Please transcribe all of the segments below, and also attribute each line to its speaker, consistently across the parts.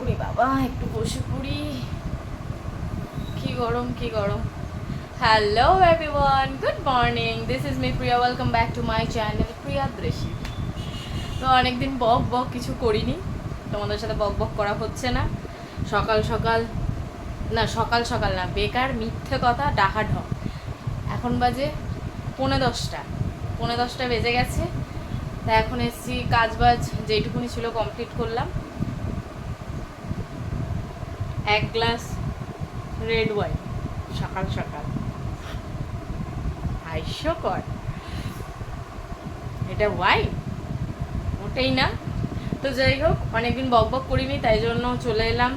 Speaker 1: ওরে বাবা, একটু বসে পড়ি। কি গরম, কি গরম। Hello everyone, good morning. This is me Priya, welcome back to my channel Priya Drishyi. তো অনেকদিন বক বক কিছু করিনি, তোমাদের সাথে বক বক করা হচ্ছে না। সকাল সকাল না, সকাল সকাল না, বেকার মিথ্যে কথা ডাহা ঢক। এখন বাজে 10:45, 10:45 বেজে গেছে। তা এখন এসছি, কাজ বাজ যেইটুকুনি ছিল কমপ্লিট করলাম। এক গ্লাস রেড ওয়াইন সকাল সকাল, হাস্যকর। এটা ওয়াইন ওটাই না। তো যাই হোক, অনেকদিন বক বক করিনি, তাই জন্য চলে এলাম।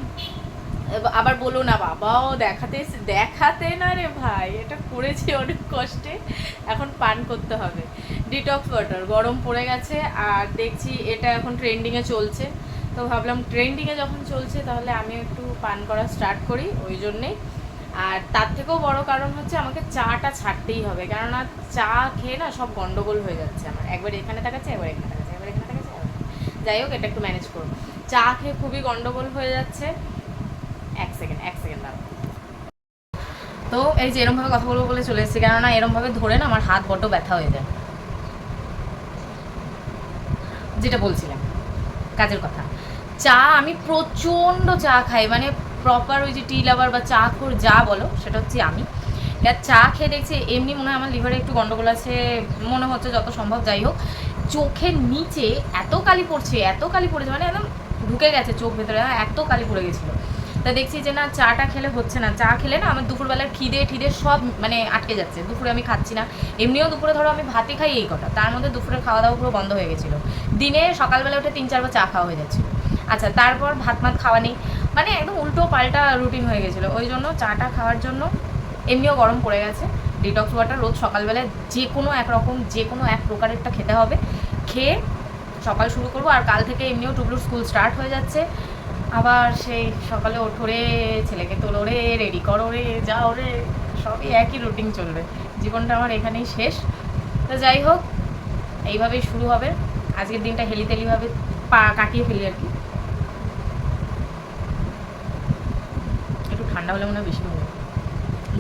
Speaker 1: আবার বলো না বাবাও দেখাতে না রে ভাই, এটা করেছি অনেক কষ্টে, এখন পান করতে হবে। ডিটক্স ওয়াটার গরম পড়ে গেছে, আর দেখছি এটা এখন ট্রেন্ডিংয়ে চলছে। তো ভাবলাম ট্রেন্ডিংয়ে যখন চলছে তাহলে আমি একটু পান করা স্টার্ট করি, ওই জন্যেই। আর তার থেকেও বড় কারণ হচ্ছে আমাকে চাটা ছাড়তেই হবে, কেননা চা খেয়ে না সব গন্ডগোল হয়ে যাচ্ছে আমার। একবার এখানে তাকাচ্ছে, একবার এখানে তাকাচ্ছে, একবার এখানে তাকাচ্ছে। যাই হোক, এটা একটু ম্যানেজ করবো। চা খেয়ে খুবই গন্ডগোল হয়ে যাচ্ছে। এক সেকেন্ড দাঁড়াও। তো এই যে এরমভাবে কথা বলবো বলে চলে এসেছি, কেননা এরমভাবে ধরে না আমার হাত বড্ড ব্যথা হয়ে যায়। যেটা বলছিলাম, কাজের কথা। চা আমি প্রচণ্ড চা খাই, মানে প্রপার ওই যে টি লাভার বা চা খোর যা বলো, সেটা হচ্ছে আমি। চা খেয়ে দেখছি এমনি মনে হয় আমার লিভারে একটু গন্ডগোল আছে মনে হচ্ছে, যত সম্ভব। যাই হোক, চোখের নিচে এত কালি পড়ছে, মানে একদম ঢুকে গেছে চোখ ভেতরে, এত কালি পড়ে গেছিলো। তা দেখছি যে না, চাটা খেলে হচ্ছে না। চা খেলে না আমার দুপুরবেলার খিদে সব মানে আটকে যাচ্ছে। দুপুরে আমি খাচ্ছি না। এমনিও দুপুরে ধরো আমি ভাতই খাই এই কটা, তার মধ্যে দুপুরে খাওয়া দাওয়া পুরো বন্ধ হয়ে গেছিলো। দিনে সকালবেলা উঠে 3-4 বার চা খাওয়া হয়ে যাচ্ছিলো। আচ্ছা, তারপর ভাত খাওয়া নেই, মানে একদম উল্টো পাল্টা রুটিন হয়ে গেছিলো। ওই জন্য চাটা খাওয়ার জন্য, এমনিও গরম পড়ে গেছে, ডিটক্স ওয়াটার রোজ সকালবেলায় যে কোনো এক প্রকারেরটা খেতে হবে। খেয়ে সকাল শুরু করবো। আর কাল থেকে এমনিও টুবলুর স্কুল স্টার্ট হয়ে যাচ্ছে। আবার সেই সকালে ওঠো রে, ছেলেকে তোলো রে, রেডি করো রে, যাও রে, সবই একই রুটিন চলবে। জীবনটা আমার এখানেই শেষ। তো যাই হোক, এইভাবেই শুরু হবে। আজকের দিনটা হেলিতেলিভাবে কাটিয়ে ফেলি আর কি। একটু ঠান্ডা হলে মনে হয় বেশি ভালো।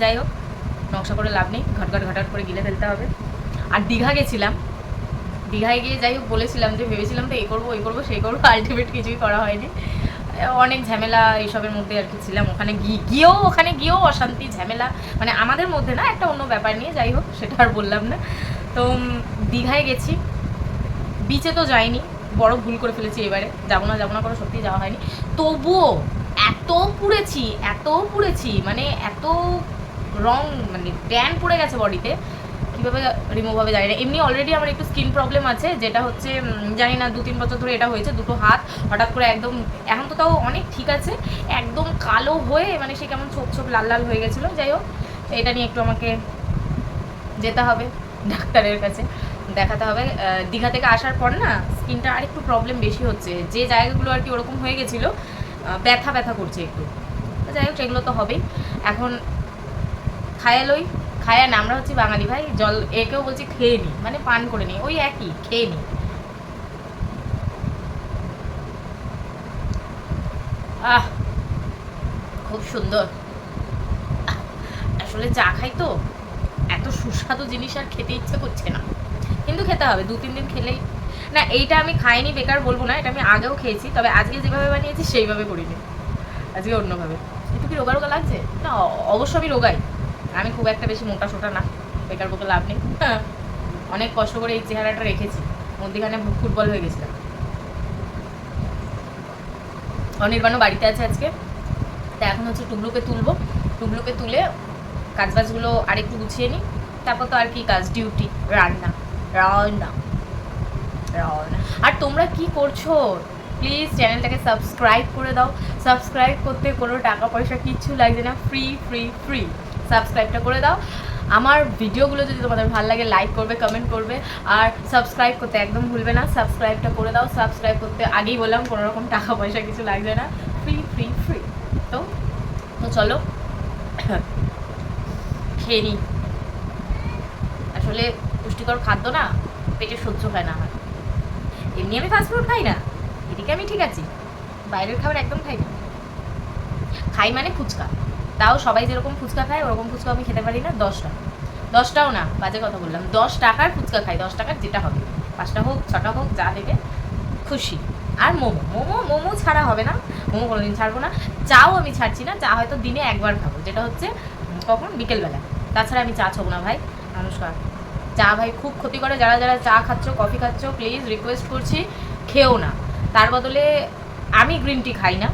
Speaker 1: যাই হোক, নকশা করে লাভ নেই, ঘটাট করে গিলে ফেলতে হবে। আর দীঘা গেছিলাম, দীঘায় গিয়ে যাই হোক বলেছিলাম যে ভেবেছিলাম তো এই করবো সেই করবো, আলটিমেট কিছুই করা হয়নি। অনেক ঝামেলা এইসবের মধ্যে আর কি ছিলাম। ওখানে গিয়েও অশান্তি, ঝামেলা, মানে আমাদের মধ্যে না, একটা অন্য ব্যাপার নিয়ে। যাই হোক, সেটা আর বললাম না। তো দীঘায় গেছি, বিচে তো যাইনি, বড় ভুল করে ফেলেছি এবারে। যাবো না করে সত্যি যাওয়া হয়নি। তবুও এত পুড়েছি, মানে এত রং, মানে ট্যান পড়ে গেছে বডিতে, কীভাবে রিমুভ হবে জানি না। এমনি অলরেডি আমার একটু স্কিন প্রবলেম আছে, যেটা হচ্ছে জানি না 2-3 বছর ধরে এটা হয়েছে। দুটো হাত হঠাৎ করে একদম, এখন তো তাও অনেক ঠিক আছে, একদম কালো হয়ে, মানে সে কেমন ছোপ লাল হয়ে গেছিলো। যাই হোক, এটা নিয়ে একটু আমাকে যেতে হবে ডাক্তারের কাছে, দেখাতে হবে। দীঘা থেকে আসার পর না স্কিনটা আর একটু প্রবলেম বেশি হচ্ছে, যে জায়গাগুলো আর কি ওরকম হয়ে গেছিলো, ব্যথা করছে একটু। যাই হোক, সেগুলো তো হবেই। এখন খায়া না, আমরা হচ্ছি বাঙালি ভাই, জল একেও বলছি খেয়ে নি, মানে পান করে নি, ওই একই, খেয়ে নি। খুব সুন্দর। আসলে চা খাই তো, এত সুস্বাদু জিনিস আর খেতে ইচ্ছে করছে না, কিন্তু খেতে হবে। 2-3 দিন খেলেই না। এইটা আমি খাইনি বেকার বলবো না, এটা আমি আগেও খেয়েছি, তবে আজকে যেভাবে বানিয়েছি সেইভাবে করিনি, আজকে অন্যভাবে। একটু কি রোগা লাগছে না? অবশ্য আমি রোগাই, আমি খুব একটা বেশি মোটা সোটা না, বেকার বকে লাভ নেই। অনেক কষ্ট করে এই চেহারাটা রেখেছি, মধ্যখানে ফুটবল হয়ে গেছিলাম। অনির্বাণও বাড়িতে আছে আজকে। তা এখন হচ্ছে টুবলুকে তুলে কাজবাজগুলো আরেকটু গুছিয়ে নিই। তারপর তো আর কি কাজ, ডিউটি, রান্না। আর তোমরা কি করছো? প্লিজ চ্যানেলটাকে সাবস্ক্রাইব করে দাও। সাবস্ক্রাইব করতে কোনো টাকা পয়সা কিচ্ছু লাগছে না, ফ্রি। সাবস্ক্রাইবটা করে দাও। আমার ভিডিওগুলো যদি তোমাদের ভালো লাগে, লাইক করবে, কমেন্ট করবে, আর সাবস্ক্রাইব করতে একদম ভুলবে না। সাবস্ক্রাইবটা করে দাও। সাবস্ক্রাইব করতে আগেই বললাম, কোনো রকম টাকা পয়সা কিছু লাগছে না, ফ্রি। তো চলো খেয়ে নিই। আসলে পুষ্টিকর খাদ্য না পেটে সহ্য হয় না আমার, এমনি আমি ফাস্টফুড খাই না, এদিকে আমি ঠিক আছি, বাইরের খাবার একদম খাই না। খাই মানে ফুচকা, তাও সবাই যেরকম ফুচকা খায় ওরকম ফুচকা আমি খেতে পারি না। 10টা, 10টাও না, বাজে কথা বললাম, 10 টাকার ফুচকা খাই, 10 টাকার যেটা হবে, 5টা হোক 6টা হোক, যা দেবে খুশি। আর মোমো ছাড়া হবে না, মোমো কোনোদিন ছাড়বো না। চাও আমি ছাড়ছি না, চা হয়তো দিনে একবার খাবো, যেটা হচ্ছে কখন, বিকেলবেলা। তাছাড়া আমি চা ছোবো না ভাই। নমস্কার, চা ভাই খুব ক্ষতি করে। যারা যারা চা খাচ্ছ, কফি খাচ্ছ, প্লিজ রিকোয়েস্ট করছি খেও না। তার বদলে আমি গ্রিন টি খাই না,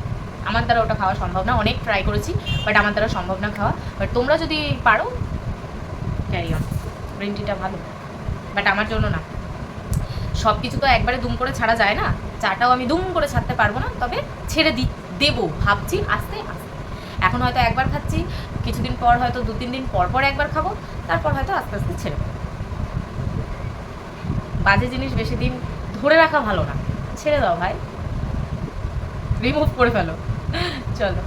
Speaker 1: আমার দ্বারা ওটা খাওয়া সম্ভব না। অনেক ট্রাই করেছি, বাট আমার দ্বারা সম্ভব না খাওয়া। বাট তোমরা যদি পারো ক্যারি অন, গ্রিন টিটা ভালো, বাট আমার জন্য না। সব কিছু তো একবারে দুম করে ছাড়া যায় না, চাটাও আমি দুম করে ছাড়তে পারবো না, তবে ছেড়ে দেবো ভাবছি আস্তে আস্তে। এখন হয়তো একবার খাচ্ছি, কিছুদিন পর হয়তো 2-3 দিন পর পর একবার খাবো, তারপর হয়তো আস্তে আস্তে ছেড়ে দেবো। বাজে জিনিস বেশি দিন ধরে রাখা ভালো না, ছেড়ে দাও ভাই, রিমুভ করে ফেলো। চলো,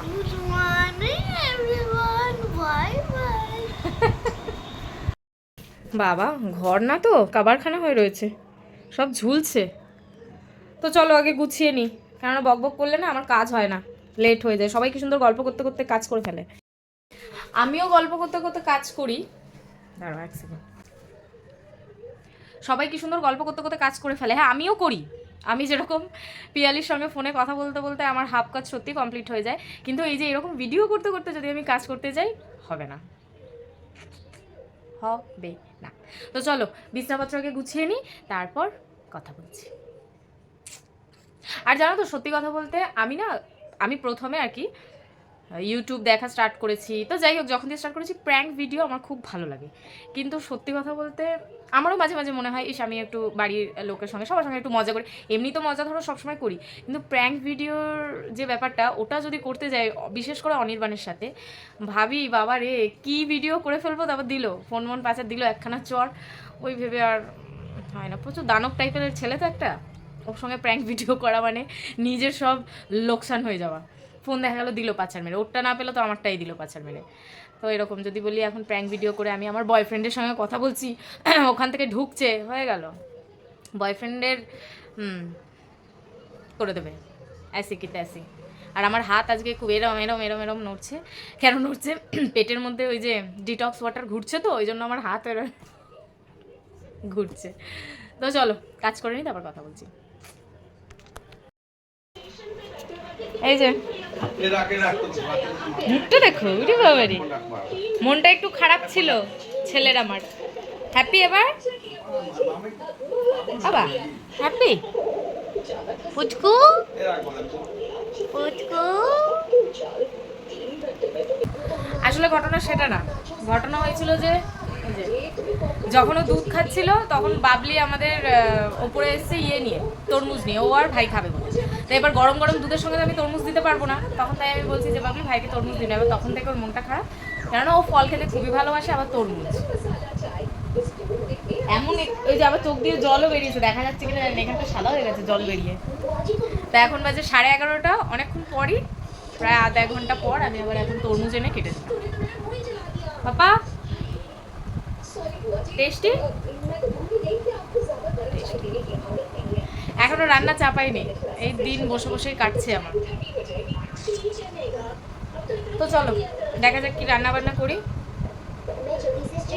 Speaker 2: good morning everyone, bye bye.
Speaker 1: বাবা ঘর না তো কাবারখানা হয়ে রয়েছে, সব ঝুলছে। তো চলো আগে গুছিয়ে নিই, কেননা বক বক করলে না আমার কাজ হয় না, লেট হয়ে যায়। সবাই কি সুন্দর গল্প করতে করতে কাজ করে ফেলে, আমিও গল্প করতে করতে কাজ করি। দাঁড়াও এক সেকেন্ড। সবাই কি সুন্দর গল্প করতে করতে কাজ করে ফেলে, হ্যাঁ আমিও করি। আমি যেরকম পিয়ালির সঙ্গে ফোনে কথা বলতে বলতে আমার হাফ কাজ সত্যি কমপ্লিট হয়ে যায়, কিন্তু এই যে এরকম ভিডিও করতে করতে যদি আমি কাজ করতে যাই, হবে না, হবে না। তো চলো বিছনাপত্রকে গুছিয়ে নিই, তারপর কথা বলছি। আর জানো তো সত্যি কথা বলতে আমি প্রথমে আর কি ইউটিউব দেখা স্টার্ট করেছি, তো যাই হোক যখন দিয়ে স্টার্ট করেছি প্র্যাঙ্ক ভিডিও আমার খুব ভালো লাগে। কিন্তু সত্যি কথা বলতে আমারও মাঝে মাঝে মনে হয় আমি একটু বাড়ির লোকের সঙ্গে সবার সঙ্গে একটু মজা করি, এমনি তো মজা ধরো সবসময় করি, কিন্তু প্র্যাঙ্ক ভিডিওর যে ব্যাপারটা ওটা যদি করতে যাই, বিশেষ করে অনির্বাণের সাথে, ভাবি বাবা রে কী ভিডিও করে ফেলবো, তারপর দিল ফোন পাচার দিল একখানা চর, ওই ভেবে আর হয় না। প্রচুর দানব টাইপের ছেলে তো একটা, ওর সঙ্গে প্র্যাঙ্ক ভিডিও করা মানে নিজের সব লোকসান হয়ে যাওয়া। ফোন দেখা গেলো দিল পাচার মেরে, ওরটা না পেলো তো আমারটাই দিল পাচার মেরে। তো এরকম যদি বলি এখন প্র্যাঙ্ক ভিডিও করে আমি আমার বয়ফ্রেন্ডের সঙ্গে কথা বলছি, ওখান থেকে ঢুকছে, হয়ে গেল বয়ফ্রেন্ডের করে দেবে অ্যাসি কি ত্যাসি। আর আমার হাত আজকে খুব এরম এরম এরম এরম নড়ছে, কেন নড়ছে, পেটের মধ্যে ওই যে ডিটক্স ওয়াটার ঘুরছে, তো ওই জন্য আমার হাত এরম ঘুরছে। তো চলো কাজ করে নি, তারপর কথা বলছি। এই যে মুখটা দেখো, উরে বাবারি, মনটা একটু খারাপ ছিল ছেলের আমার। হ্যাপি এবার বাবা, হ্যাপি পুচকু পুচকু। আসলে ঘটনা সেটা না, ঘটনা হয়েছিল যে যখন ও দুধ খাচ্ছিল তখন বাবলি আমাদের ওপরে এসছে নিয়ে তরমুজ নিয়ে, ও আর ভাই খাবে বলে। তো এবার গরম গরম দুধের সঙ্গে আমি তরমুজ দিতে পারবো না, তখন তাই আমি বলছি যে বাবলি ভাইকে তরমুজ দিন। এবার তখন থেকে ওর মনটা খারাপ, কেননা ও ফল খেতে খুবই ভালোবাসে, আবার তরমুজ এমন ওই যে আবার চোখ দিয়ে জলও বেরিয়েছে, দেখা যাচ্ছে কিনা জানি, এখানটা সাদা হয়ে গেছে জল বেরিয়ে। তা এখন বাজে 11:30, অনেকক্ষণ পরই, প্রায় আধা এক ঘন্টা পর আমি আবার এখন তরমুজ এনে কেটে দিলাম। পাপা টেস্টি, এখনো রান্না চাপাইনি, এই দিন বসে বসেই কাটছে আমার। তো চলো দেখা যাক কি রান্না বান্না করি।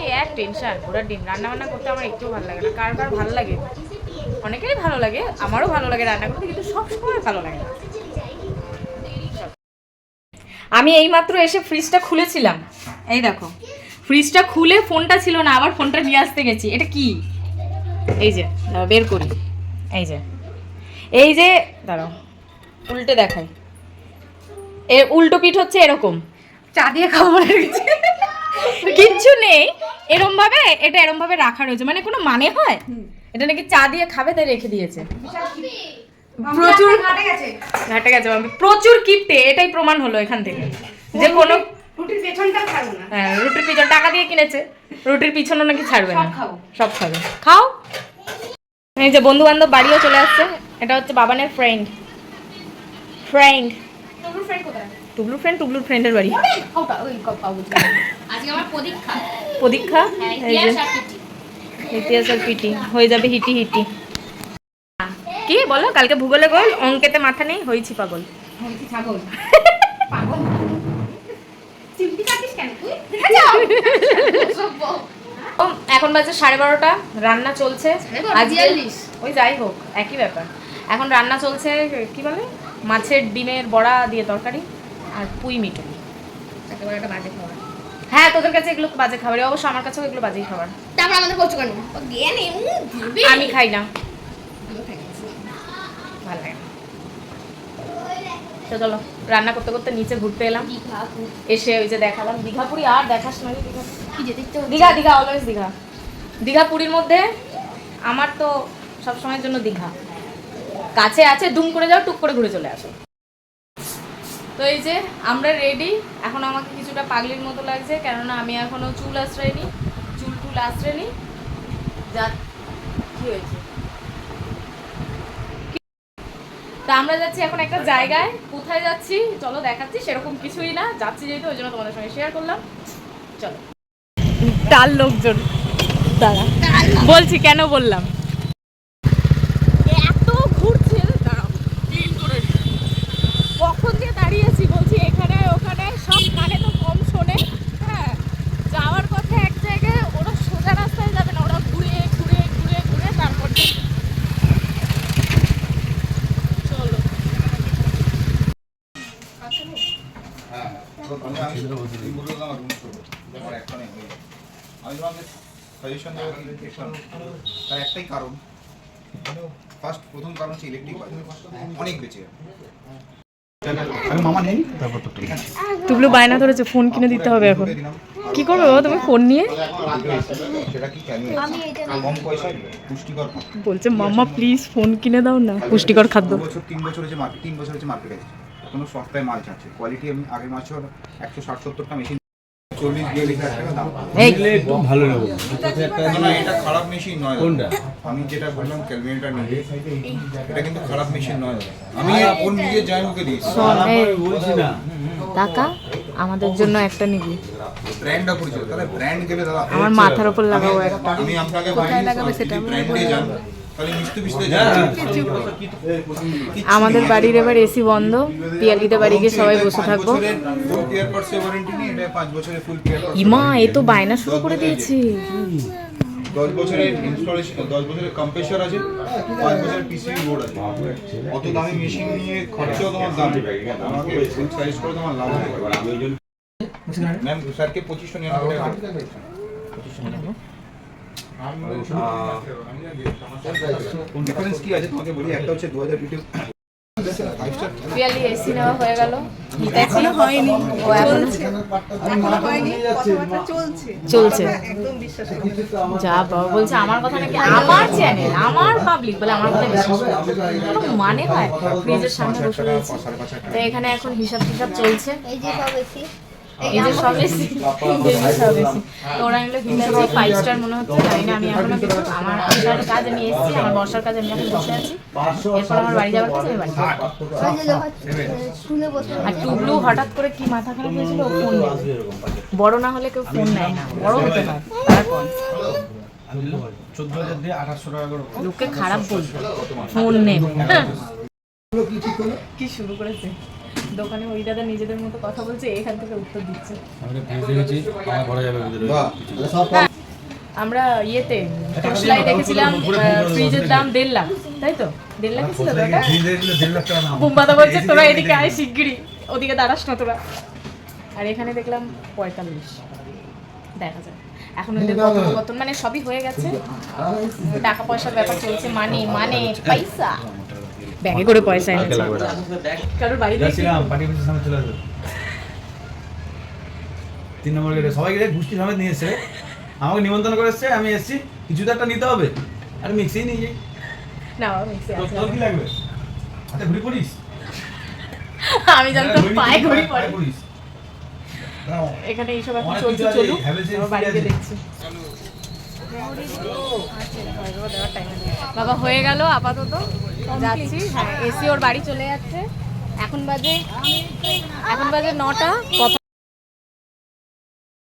Speaker 1: এই এক টেনশন ঘোড়ার ডিম, রান্না বান্না করতে আমার একটু ভালো লাগে না। কার কার ভালো লাগে, অনেকেরই ভালো লাগে, আমারও ভালো লাগে রান্না করতে, কিন্তু সবসময় ভালো লাগে না। আমি এইমাত্র এসে ফ্রিজটা খুলেছিলাম, এই দেখো ফ্রিজটা খুলে ফোনটা ছিল না, আবার ফোনটা নিয়ে আসতে গেছি। এটা কি, এই যে বের করি, এই যে দাঁড়াও উল্টে দেখাই, এর উল্টো পিঠ হচ্ছে এরকম, চা দিয়ে খাবো বলে গেছে, কিচ্ছু নেই এরম ভাবে, এটা এরম ভাবে রাখা রয়েছে, মানে কোনো মানে হয়, এটা নাকি চা দিয়ে খাবে তাই রেখে দিয়েছে। প্রচুর ঘাটে গেছে, প্রচুর কিপটে, এটাই প্রমাণ হলো এখান থেকে যে কোনো রুটির পেছনটা ছাড়বে না। হ্যাঁ রুটির পিছন টাকা দিয়ে কিনেছে, রুটির পিছনও নাকি ছাড়বে না, সব খাবে। খাও। এই যে বন্ধু বান্ধব বাড়িও চলে আসছে, এটা হচ্ছে বাবানের ফ্রেন্ড। টুবলুর ফ্রেন্ডের বাড়ি। পদীক্ষা ইতিহাস আর পিটি হয়ে যাবে হিটি হিটি। কি বলো? কালকে ভূগোলে গোল, অঙ্কেতে মাথা নেই, হয়েছি পাগল।
Speaker 2: ছাগল
Speaker 1: ও, এখন বাজে 12:30, রান্না চলছে। আজকে ওই যাই হোক একই ব্যাপার। এখন রান্না চলছে কি বলে, মাছের ডিমের বড়া দিয়ে তরকারি আর পুঁই মিটুন।
Speaker 2: একেবারে একটা বাজে খাবার।
Speaker 1: হ্যাঁ, তোদের কাছে এগুলো বাজে খাবার, অবশ্য আমার কাছেও এগুলো বাজেই খাবার।
Speaker 2: তারপর আমাদের কচু কেন ও জ্ঞান এমন দিবে
Speaker 1: আমি খাই না, ভালো লাগে না। তো চলো, রান্না করতে করতে নিচে ঘুরতে এলাম, এসে ওই যে দেখালাম দীঘাপুরি। আর দেখাস না রে দীঘা,
Speaker 2: কি যেতে ইচ্ছে হচ্ছে?
Speaker 1: দীঘা দীঘা অলওয়েজ দীঘা। দীঘাপুরীর মধ্যে আমার তো সবসময়ের জন্য দীঘা। কাছে আছে, দুম করে যাও, টুক করে ঘুরে চলে আসো। তো এই যে আমরা রেডি। এখন আমাকে কিছুটা পাগলির মতো লাগছে, কেননা আমি এখনো চুল আশ্রয়নি, চুল টুল আশ্রয়নি। যা কি হয়েছে, তা আমরা যাচ্ছি এখন একটা জায়গায়। কোথায় যাচ্ছি চলো দেখাচ্ছি। সেরকম কিছুই না, যাচ্ছি যেহেতু ওই জন্য তোমাদের সঙ্গে শেয়ার করলাম। চলো। তার লোকজন দাঁড়া, বলছি কেন বললাম। এত ঘুরছে, দাঁড়াও কখন দিয়ে দাঁড়িয়েছি, বলছি এখানে ওখানে সব কানে তো কম শোনে। হ্যাঁ, যাওয়ার কথা এক জায়গায়, ওরা সোজা রাস্তায় যাবে না, ওরা ঘুরে ঘুরে ঘুরে ঘুরে তারপর যাবে। চলো।
Speaker 3: তার একটাই কারণ, প্রথম কারণ হচ্ছে ইলেকট্রিক অনেক বেঁচে মামা নেই। তারপর
Speaker 1: তুবলু বায়না ধরেছে ফোন কিনে দিতে হবে এখন। কি করবে বাবা তুমি ফোন নিয়ে?
Speaker 3: সেটা কি কম পয়সায় পুষ্টিকর খাদ্য।
Speaker 1: বলছে মাম্মা প্লিজ ফোন কিনে দাও না, পুষ্টিকর খাদ্য।
Speaker 3: 3 বছর হচ্ছে মার্কেট, 3 বছর হচ্ছে মার্কেটে কোনো সস্তায় মাল ছাড়ছে। কোয়ালিটি আমি আগের বছর 160-70টা মেশিন 40-42 লাখ টাকা দাম।
Speaker 4: একটু ভালো নেবো।
Speaker 3: না, এটা খারাপ মেশিন নয়। কোনটা? আমি যেটা বললাম ক্যালভিনটা নিয়ে, এটা কিন্তু খারাপ মেশিন নয়। আমি ওর নিজে যাই ওকে দিয়েছি।
Speaker 4: বলছি না
Speaker 1: টাকা আমাদের জন্য একটা নিবি।
Speaker 3: ব্র্যান্ডটা পরিচয়, তাহলে ব্র্যান্ড দেবে দাদা।
Speaker 1: আমার মাথার উপর লাগাবো একটা।
Speaker 3: আমি আপনাকে কোথায় লাগাবে সেটা ব্র্যান্ডে যান, তাহলে মিষ্টি মিষ্টি যান।
Speaker 1: আমাদের বাড়ির এবার এসি বন্ধ, পিয়ালিতে বাড়ি গিয়ে সবাই বসে থাকবো।
Speaker 3: ফুল কেয়ার পার্টস ওয়ারেন্টি নেই, এটা 5 বছরের ফুল কেয়ার পার্টস।
Speaker 1: ইমা এ তো বায়না শুরু করে দিয়েছে।
Speaker 3: 10 বছরের ইনস্টলেশন, 10 বছরের কম্প্রেসর আছে, 5 বছরের পিসিবি বোর্ড আছে। অত দামি মেশিন নিয়ে খরচাও তোমার দাম, আমাকে ফুল সাইজ করে তোমার লাভ হবে। ম্যাম স্যারকে 2599 টাকা ডিফারেন্স কি আছে তোমাকে বলি। একটা হচ্ছে 2000 বিটিউ
Speaker 1: পিয়ালি এসি নেওয়া হয়ে গেল, হিটাচি হয়নি, ও এখনো চলছে। যা বাবা বলছে আমার কথা নাকি, আমার চ্যানেল, আমার পাবলিক বলে আমার কথা বিশ্বাস করে। কোনো মানে হয়? ফ্রিজের সামনে বসে রয়েছে, তো এখানে এখন হিসাব টিসাব চলছে।
Speaker 2: এই যে সব এসি
Speaker 1: এই যে সব এসি, তো ওরা এগুলো হিসাবে 5 স্টার মনে হচ্ছে, জানি না। আমি এখনো কিছু, আমার আসার কাজ আমি এসেছি, আমার বর্ষার কাজ আমি এখন বসে আছি। এরপর আমার বাড়ি যাওয়ার কাজ আমি বাড়ি যাবো।
Speaker 2: ওই যে লোহার শুনে বসে
Speaker 1: আর টুবলু হঠাৎ করে কি মাথা খারাপ হয়েছিল, ও ফোন নেয়। বড় না হলে কেউ ফোন নেয় না, বড় হতে হয় তারপর।
Speaker 4: 14,000 দিয়ে 2800 টাকা করে।
Speaker 1: লোককে খারাপ বলবে, ফোন নেবে। কি শুরু করেছে দোকানে, ওই দাদা নিজেদের মতো কথা বলছে, এখান থেকে উত্তর দিচ্ছে।
Speaker 4: আমি ফ্রিজ দেখেছি, আমার ভরা যাবে ভিতরে।
Speaker 1: আমরা ইয়েতে টোসলাই দেখেছিলাম, ফ্রিজের দাম 1.5 লাখ, তাই তো 1.5 লাখ ছিল তো ওটা।
Speaker 4: ফ্রিজ দেখলে 1.5 লাখ টাকা দাম।
Speaker 1: বুম্বাদা বলছে তোরা এদিকে আয় শিগগিরই, ওদিকে দাঁড়াস না তোরা। আর এখানে দেখলাম 45। দেখা যায় এখন ওদের কথোপকথন মানে সবই হয়ে গেছে, টাকা পয়সার ব্যাপার চলছে। মানে পয়সা ব্যাগে করে পয়সা এনেছে কারোর বাড়িতে।
Speaker 4: যাচ্ছিলাম পার্টি অফিসের সামনে চলে আসবে 3 নম্বর গেটে, সবাই গেলে গুষ্টি সমেত নিয়ে এসছে। আমাকে নিমন্ত্রণ করে এসছে, আমি এসেছি, কিছু তো একটা নিতে হবে। আরে মিক্সেই নিয়ে যাই
Speaker 1: না মিক্সে আছে।
Speaker 4: তোর কি লাগবে? হাতে ঘুরি পড়িস?
Speaker 1: আমি জানতাম পায়ে ঘড়ি পরে।
Speaker 4: পড়িস
Speaker 1: এখানে এইসব এখন চলছে, চলুক আমার বাড়িতে দেখছি। বাবা হয়ে গেল আপাতত, যাচ্ছি। হ্যাঁ এসি ওর বাড়ি চলে যাচ্ছে। এখন বাজে 9টা। কথা